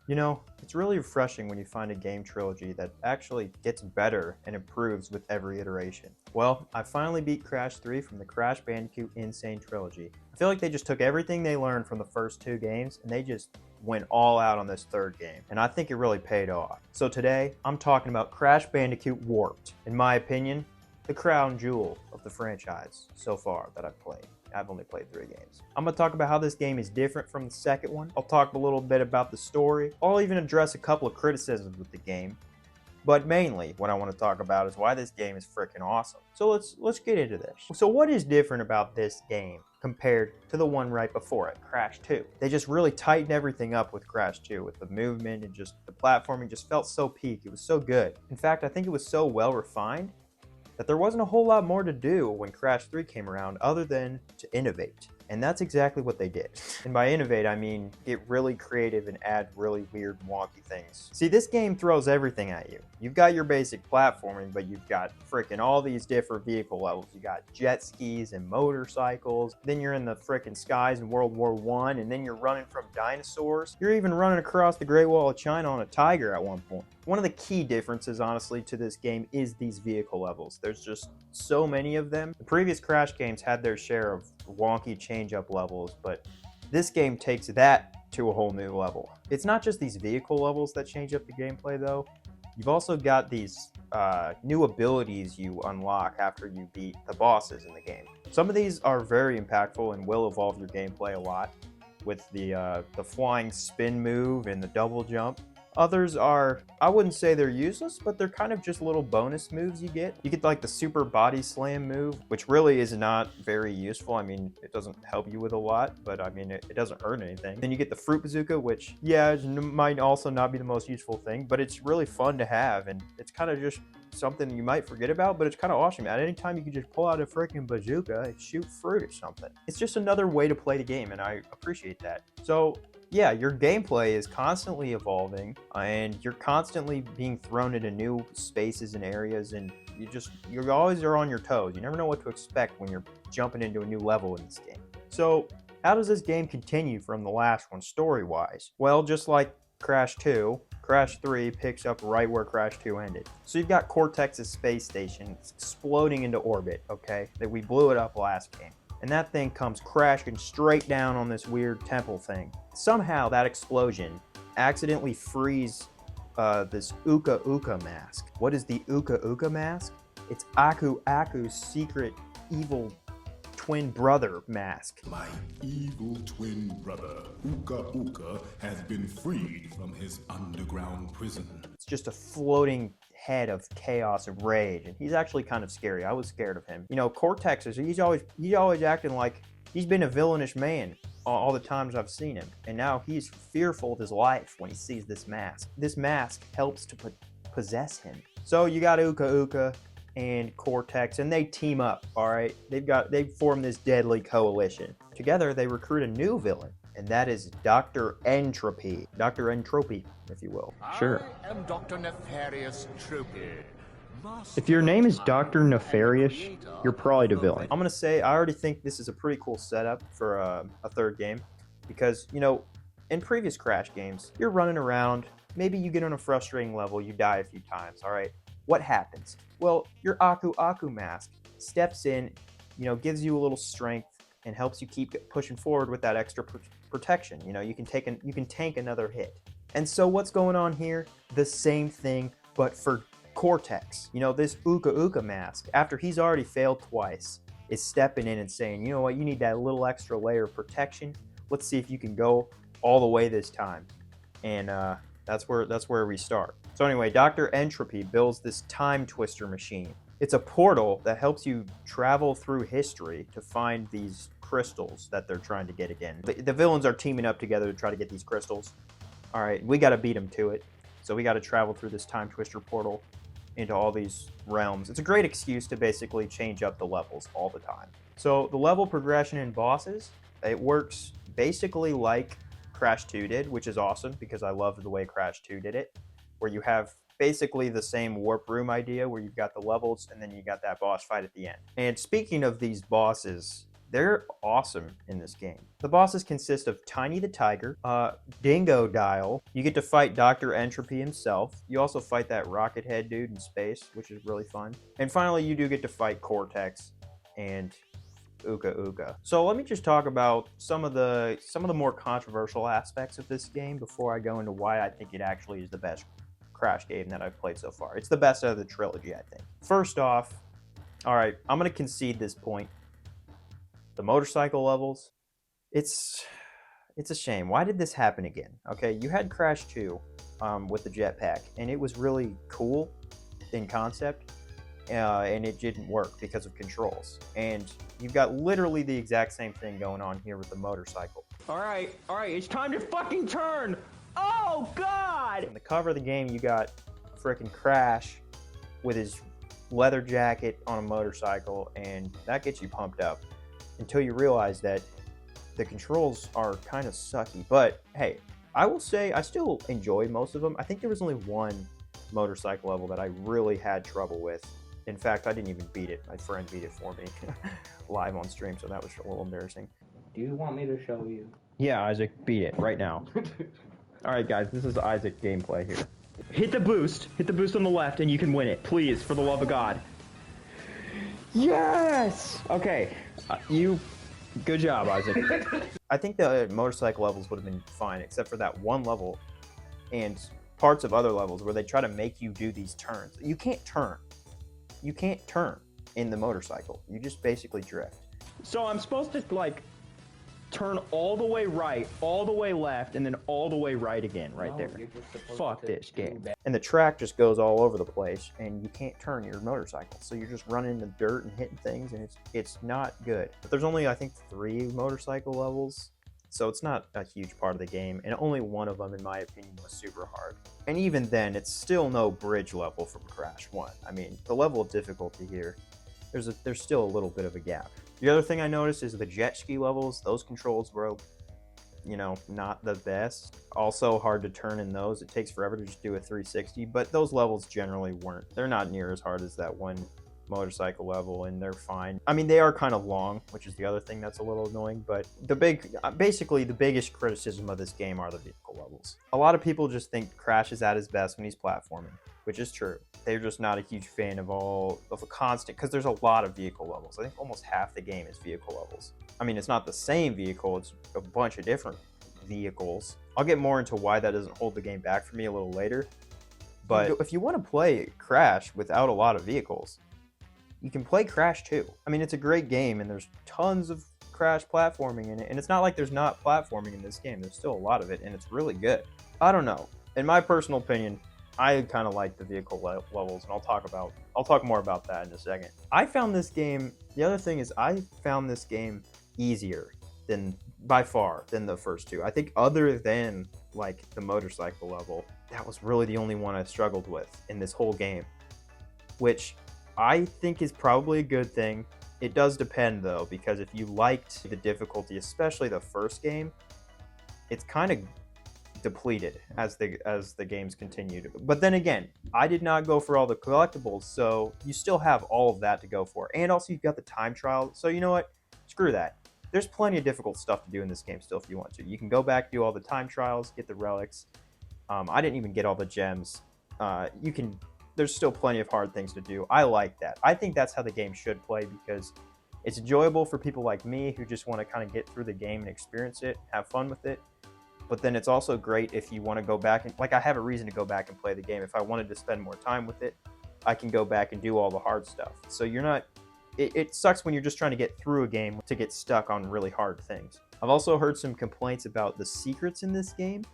You know, it's really refreshing when you find a game trilogy that actually gets better and improves with every iteration. Well, I finally beat Crash 3 from the Crash Bandicoot N. Sane Trilogy. I feel like they just took everything they learned from the first two games and they just went all out on this third game, and I think it really paid off. So today, I'm talking about Crash Bandicoot Warped. In my opinion, the crown jewel of the franchise so far that I've played. I've only played 3 games. I'm going to talk about how this game is different from the second one. I'll talk a little bit about the story. I'll even address a couple of criticisms with the game. But mainly, what I want to talk about is why this game is freaking awesome. So let's get into this. So what is different about this game compared to the one right before it, Crash 2? They just really tightened everything up with Crash 2, with the movement and just the platforming just felt so peak. It was so good. In fact, I think it was so well refined that there wasn't a whole lot more to do when Crash 3 came around other than to innovate. And that's exactly what they did. And by innovate, I mean get really creative and add really weird, wonky things. See, this game throws everything at you. You've got your basic platforming, but you've got freaking all these different vehicle levels. You got jet skis and motorcycles. Then you're in the freaking skies in World War One, and then you're running from dinosaurs. You're even running across the Great Wall of China on a tiger at one point. One of the key differences, honestly, to this game is these vehicle levels. There's just so many of them. The previous Crash games had their share of wonky change-up levels, but this game takes that to a whole new level. It's not just these vehicle levels that change up the gameplay, though. You've also got these new abilities you unlock after you beat the bosses in the game. Some of these are very impactful and will evolve your gameplay a lot, with the flying spin move and the double jump. Others are, I wouldn't say they're useless, but they're kind of just little bonus moves you get. You get like the super body slam move, which really is not very useful. I mean, it doesn't help you with a lot, but I mean, it doesn't hurt anything. Then you get the fruit bazooka, which, yeah, might also not be the most useful thing, but it's really fun to have, and it's kind of just something you might forget about, but it's kind of awesome. At any time, you can just pull out a freaking bazooka and shoot fruit or something. It's just another way to play the game, and I appreciate that. So yeah, your gameplay is constantly evolving and you're constantly being thrown into new spaces and areas, and you always are on your toes. You never know what to expect when you're jumping into a new level in this game. So how does this game continue from the last one story-wise? Well, just like Crash 2, Crash 3 picks up right where Crash 2 ended. So you've got Cortex's space station. It's exploding into orbit, okay? That we blew it up last game. And that thing comes crashing straight down on this weird temple thing. Somehow that explosion accidentally frees this Uka Uka mask. What is the Uka Uka mask? It's Aku Aku's secret evil twin brother mask. My evil twin brother, Uka Uka, has been freed from his underground prison. It's just a floating head of chaos and rage, and he's actually kind of scary. I was scared of him. You know, Cortex he's always acting like he's been a villainish man all the times I've seen him, and now he's fearful of his life when he sees this mask. This mask helps to possess him. So you got Uka Uka and Cortex, and they team up. All right, they've formed this deadly coalition. Together, they recruit a new villain, and that is Dr. Entropy. Dr. Entropy, if you will. Sure. I am Dr. Nefarious Tropy. If your name is Dr. Nefarious, you're probably the villain. I'm going to say I already think this is a pretty cool setup for a third game because, you know, in previous Crash games, you're running around, maybe you get on a frustrating level, you die a few times, all right? What happens? Well, your Aku Aku mask steps in, you know, gives you a little strength and helps you keep pushing forward with that extra protection. You know, you can tank another hit. And so what's going on here? The same thing, but for Cortex. You know, this Uka Uka mask, after he's already failed twice, is stepping in and saying, you know what, you need that little extra layer of protection. Let's see if you can go all the way this time. And that's where we start. So anyway, Dr. Entropy builds this time twister machine. It's a portal that helps you travel through history to find these crystals that they're trying to get again. The villains are teaming up together to try to get these crystals. All right, we got to beat them to it. So we got to travel through this time twister portal into all these realms. It's a great excuse to basically change up the levels all the time. So the level progression in bosses, it works basically like Crash 2 did, which is awesome because I loved the way Crash 2 did it, where you have basically the same warp room idea where you've got the levels and then you got that boss fight at the end. And speaking of these bosses, They're awesome in this game. The bosses consist of Tiny the Tiger, Dingodile. You get to fight Dr. Entropy himself. You also fight that rocket head dude in space, which is really fun. And finally, you do get to fight Cortex and Uka Uka. So let me just talk about some of the more controversial aspects of this game before I go into why I think it actually is the best Crash game that I've played so far. It's the best out of the trilogy, I think. First off, all right, I'm gonna concede this point. The motorcycle levels, it's a shame. Why did this happen again? Okay, you had Crash 2 with the jetpack, and it was really cool in concept, and it didn't work because of controls. And you've got literally the exact same thing going on here with the motorcycle. All right, it's time to fucking turn. Oh, God! In the cover of the game, you got frickin' Crash with his leather jacket on a motorcycle, and that gets you pumped up until you realize that the controls are kind of sucky. But hey, I will say I still enjoyed most of them. I think there was only one motorcycle level that I really had trouble with. In fact, I didn't even beat it. My friend beat it for me live on stream, so that was a little embarrassing. Do you want me to show you? Yeah, Isaac, beat it right now. All right, guys, this is Isaac gameplay here. Hit the boost on the left, and you can win it. Please, for the love of God. Yes! Okay, good job, Isaac. I think the motorcycle levels would have been fine, except for that one level and parts of other levels where they try to make you do these turns. You can't turn. You can't turn in the motorcycle. You just basically drift. So I'm supposed to, like, turn all the way right, all the way left, and then all the way right again, right No, there. you're just supposed Fuck to this do game. that. And the track just goes all over the place, and you can't turn your motorcycle. So you're just running in the dirt and hitting things, and it's not good. But there's only, I think, 3 motorcycle levels, so it's not a huge part of the game, and only one of them, in my opinion, was super hard. And even then, it's still no bridge level from Crash 1. I mean, the level of difficulty here, there's still a little bit of a gap. The other thing I noticed is the jet ski levels. Those controls were, not the best. Also hard to turn in those. It takes forever to just do a 360, but those levels generally weren't. They're not near as hard as that one motorcycle level, and they're fine. I mean, they are kind of long, which is the other thing that's a little annoying, but basically the biggest criticism of this game are the vehicle levels. A lot of people just think Crash is at his best when he's platforming, which is true. They're just not a huge fan of a constant, because there's a lot of vehicle levels. I think almost half the game is vehicle levels. I mean, it's not the same vehicle, it's a bunch of different vehicles. I'll get more into why that doesn't hold the game back for me a little later. But if you want to play Crash without a lot of vehicles, you can play Crash 2. I mean, it's a great game, and there's tons of Crash platforming in it, and it's not like there's not platforming in this game. There's still a lot of it, and it's really good. I don't know. In my personal opinion, I kind of like the vehicle levels, and I'll talk more about that in a second. The other thing is I found this game easier by far than the first two. I think other than like the motorcycle level, that was really the only one I struggled with in this whole game, which I think is probably a good thing. It does depend though, because if you liked the difficulty, especially the first game, it's kind of depleted as the games continued. But then again, I did not go for all the collectibles, so you still have all of that to go for. And also you've got the time trial, so you know what? Screw that. There's plenty of difficult stuff to do in this game still if you want to. You can go back, do all the time trials, get the relics. I didn't even get all the gems. There's still plenty of hard things to do. I like that. I think that's how the game should play, because it's enjoyable for people like me who just want to kind of get through the game and experience it, have fun with it. But then it's also great if you want to go back and, like, I have a reason to go back and play the game. If I wanted to spend more time with it, I can go back and do all the hard stuff. So you're not, it sucks when you're just trying to get through a game to get stuck on really hard things. I've also heard some complaints about the secrets in this game.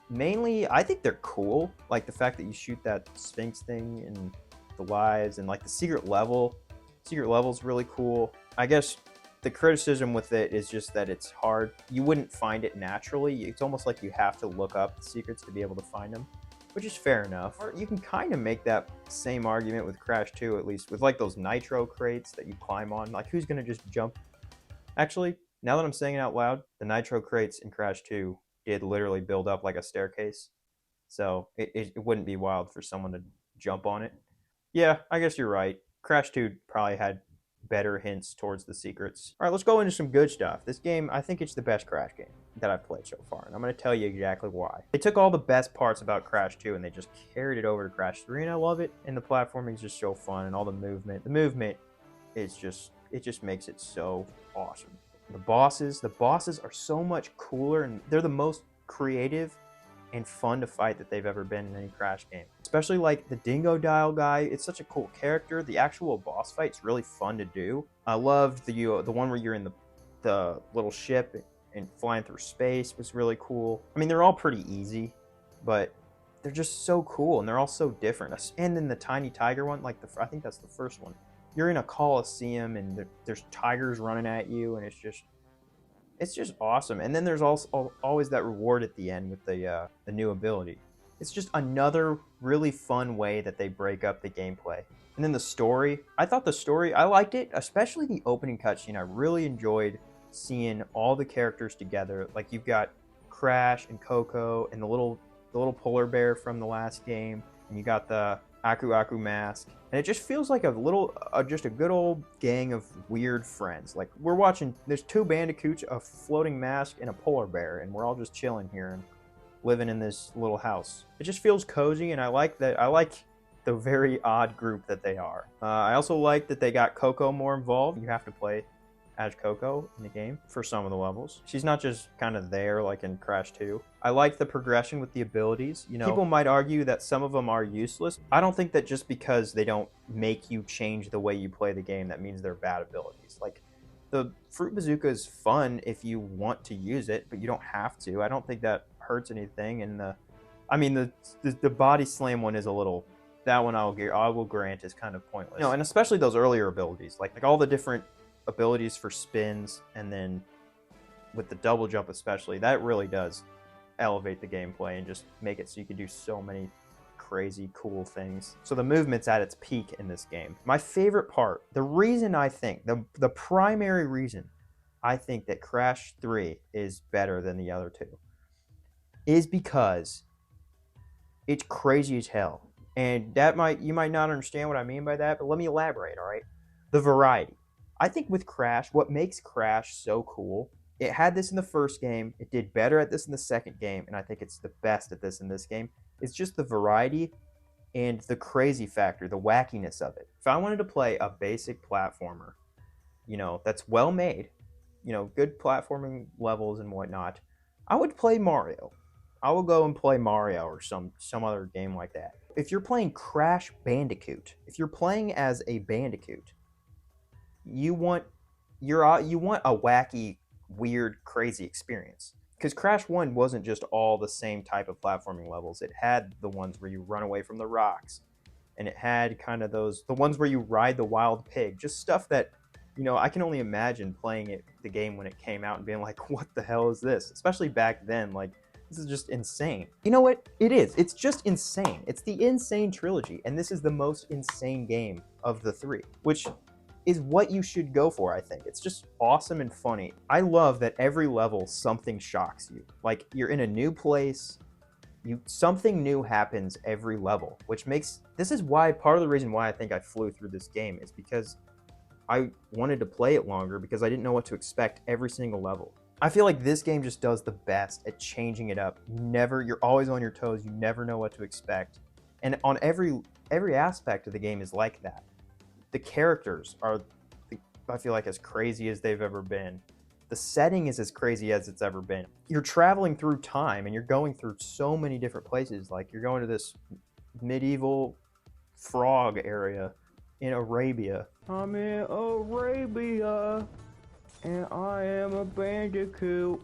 Mainly, I think they're cool. Like the fact that you shoot that Sphinx thing and the lives, and like the secret level's really cool. I guess the criticism with it is just that it's hard. You wouldn't find it naturally. It's almost like you have to look up the secrets to be able to find them, which is fair enough. Or you can kind of make that same argument with Crash 2, at least, with like those nitro crates that you climb on. Like, who's gonna just jump? Actually, now that I'm saying it out loud, the nitro crates in Crash 2 did literally build up like a staircase. So it wouldn't be wild for someone to jump on it. Yeah, I guess you're right. Crash 2 probably had better hints towards the secrets. All right, let's go into some good stuff. This game, I think it's the best Crash game that I've played so far, and I'm going to tell you exactly why. They took all the best parts about Crash 2 and they just carried it over to Crash 3, and I love it. And the platforming is just so fun, and all the movement. The movement is just, it just makes it so awesome. The bosses are so much cooler, and they're the most creative and fun to fight that they've ever been in any Crash game. Especially like the Dingodile guy. It's such a cool character. The actual boss fight's really fun to do. I loved the one where you're in the little ship and flying through space was really cool. I mean, they're all pretty easy, but they're just so cool, and they're all so different. And then the Tiny Tiger one, like I think that's the first one. You're in a coliseum and there's tigers running at you, and it's just awesome. And then there's also always that reward at the end with the new ability. It's just another really fun way that they break up the gameplay. And then the story, I liked it, especially the opening cutscene. I really enjoyed seeing all the characters together. Like you've got Crash and Coco and the little polar bear from the last game, and you got the Aku Aku mask, and it just feels like just a good old gang of weird friends. Like we're watching, there's two bandicoots, a floating mask, and a polar bear, and we're all just chilling here and living in this little house. It just feels cozy, and I like that. I like the very odd group that they are. I also like that they got Coco more involved. You have to play as Coco in the game for some of the levels. She's not just kind of there like in Crash 2. I like the progression with the abilities. You know, people might argue that some of them are useless. I don't think that just because they don't make you change the way you play the game, that means they're bad abilities. Like, the Fruit Bazooka is fun if you want to use it, but you don't have to. I don't think that hurts anything. And the body slam one is a little, that one I will grant is kind of pointless. You know, and especially those earlier abilities, like all the different abilities for spins, and then with the double jump especially, that really does elevate the gameplay and just make it so you can do so many crazy cool things. So the movement's at its peak in this game. My favorite part, the reason I think, the primary reason I think that Crash 3 is better than the other two is because it's crazy as hell. And you might not understand what I mean by that, but let me elaborate, all right? The variety. I think with Crash, what makes Crash so cool, it had this in the first game, it did better at this in the second game, and I think it's the best at this in this game. It's just the variety and the crazy factor, the wackiness of it. If I wanted to play a basic platformer, you know, that's well made, you know, good platforming levels and whatnot, I would play Mario. I will go and play Mario or some other game like that. If you're playing Crash Bandicoot, if you're playing as a Bandicoot, you want a wacky, weird, crazy experience. Because Crash 1 wasn't just all the same type of platforming levels. It had the ones where you run away from the rocks. And it had kind of the ones where you ride the wild pig. Just stuff that, you know, I can only imagine playing the game when it came out and being like, what the hell is this? Especially back then, like, this is just insane. You know what? It is. It's just insane. It's the N. Sane Trilogy, and this is the most insane game of the three, which is what you should go for, I think. It's just awesome and funny. I love that every level something shocks you. Like, you're in a new place, something new happens every level, which makes, this is why, part of the reason why I think I flew through this game is because I wanted to play it longer because I didn't know what to expect every single level. I feel like this game just does the best at changing it up. You're always on your toes, you never know what to expect. And on every aspect of the game is like that. The characters are, I feel like, as crazy as they've ever been. The setting is as crazy as it's ever been. You're traveling through time and you're going through so many different places. Like, you're going to this medieval frog area in Arabia. I'm in Arabia, and I am a bandicoot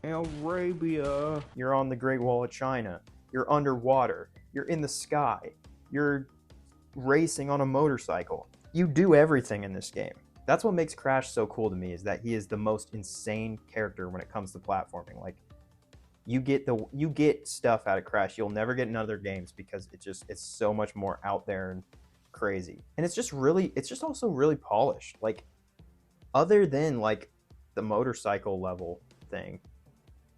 in Arabia. You're on the Great Wall of China. You're underwater. You're in the sky. You're racing on a motorcycle. You do everything in this game. That's what makes Crash so cool to me, is that he is the most insane character when it comes to platforming. Like, you get stuff out of Crash you'll never get in other games because it's so much more out there and crazy. And it's just also really polished. Like, other than like the motorcycle level thing,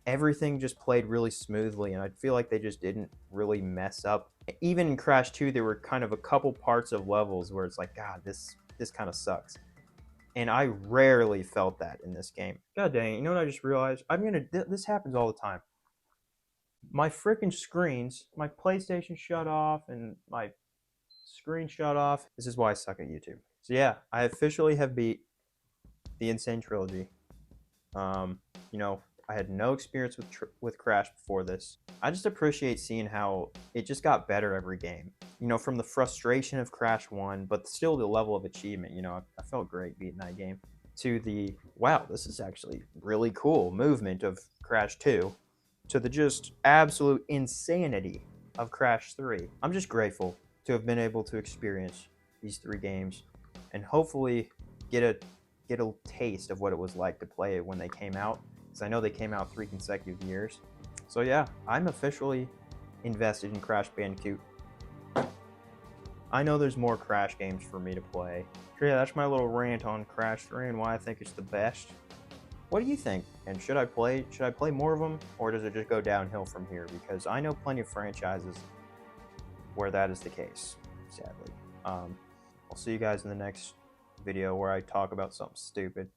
everything just played really smoothly, and I feel like they just didn't really mess up. Even in Crash 2, there were kind of a couple parts of levels where it's like, God, this kind of sucks. And I rarely felt that in this game. God dang, you know what I just realized? This happens all the time. My freaking screens, my PlayStation shut off and my screen shut off. This is why I suck at YouTube. So yeah, I officially have beat the Insane Trilogy. You know, I had no experience with Crash before this. I just appreciate seeing how it just got better every game. You know, from the frustration of Crash 1, but still the level of achievement. You know, I felt great beating that game. To the, wow, this is actually really cool movement of Crash 2. To the just absolute insanity of Crash 3. I'm just grateful to have been able to experience these 3 games and hopefully get a taste of what it was like to play it when they came out, because I know they came out 3 consecutive years. So yeah, I'm officially invested in Crash Bandicoot. I know there's more Crash games for me to play. So yeah, that's my little rant on Crash 3 and why I think it's the best. What do you think? And should I play more of them, or does it just go downhill from here? Because I know plenty of franchises where that is the case, sadly. I'll see you guys in the next video where I talk about something stupid.